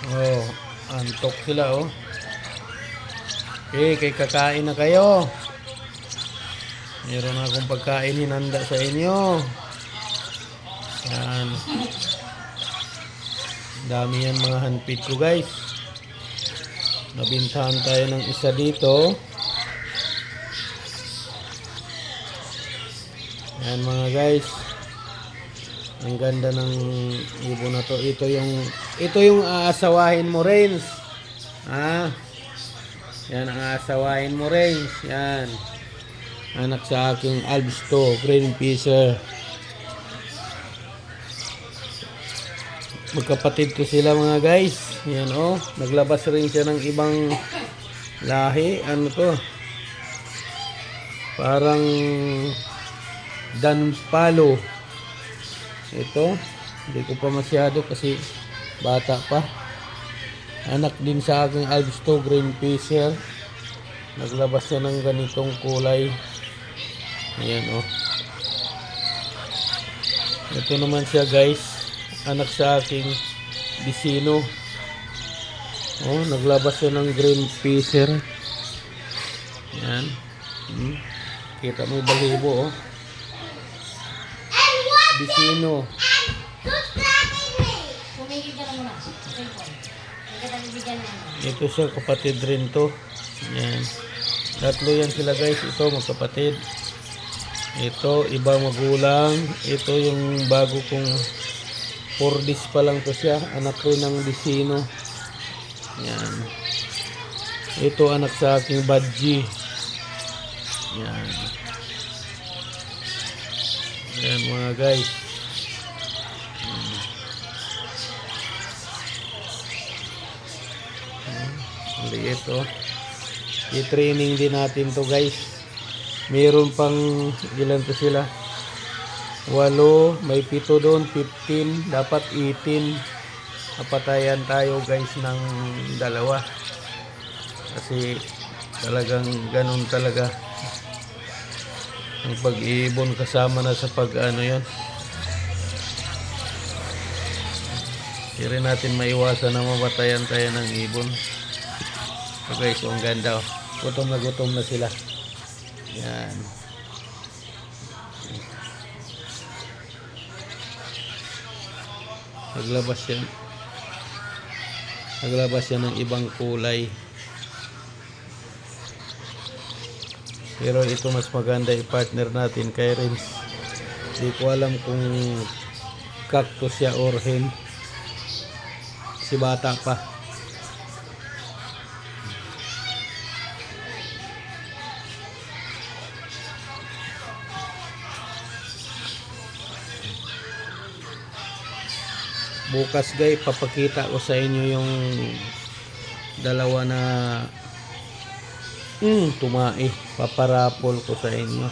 Oh, antok sila oh. Okay, kay kakain na kayo. Meron akong pagkain hinanda sa inyo. Yan. Dami yan mga handpid ko guys. Nabintahan tayo ng isa dito. Yan mga guys. Ang ganda ng ibon na to. Ito yung aasawahin mo, Renz. Ah. Yan ang aasawahin mo, Renz. Yan. Anak sa aking Alps to, Green Fisher. Magkapatid ko sila mga guys. Yan oh. Naglabas rin siya ng ibang lahi. Ano to? Parang Danpalo. Ito, hindi ko pa masyado kasi bata pa. Anak din sa aking Alps to, Green Fisher. Naglabas siya ng ganitong kulay. Ayan oh. Ito naman siya guys. Anak sa aking Bisino. Oh, naglabas siya ng Green Fisher. Ayan. Kita mo yung balibo oh. Bisino. Ito siya, kapatid rin to. Yan. Tatlo yan sila guys. Ito magkapatid. Ito iba magulang. Ito yung bago kong 4 days pa lang to siya. Anak rin ng Bisino. Yan. Ito anak sa aking Badji. Yan. Yan mga guys. Liit oh. I-training din natin to guys. Meron pang ilan to sila? 8, may 7 doon, 15, dapat 18. Napatayan tayo guys ng 2. Kasi talagang ganun talaga. Ang pag-iibon kasama na sa pag-ano yan. Hindi rin natin maiwasan na mabatayan tayo ng ibon. So guys, ang ganda oh. Gutom na sila. Yan. Naglabas yan ng ibang kulay. Pero ito mas maganda i-partner natin kay Renz. Hindi ko alam kung cactus siya or hen. Si bata pa. Bukas guys, papakita ko sa inyo yung dalawa na tumae. Paparapol ko sa inyo.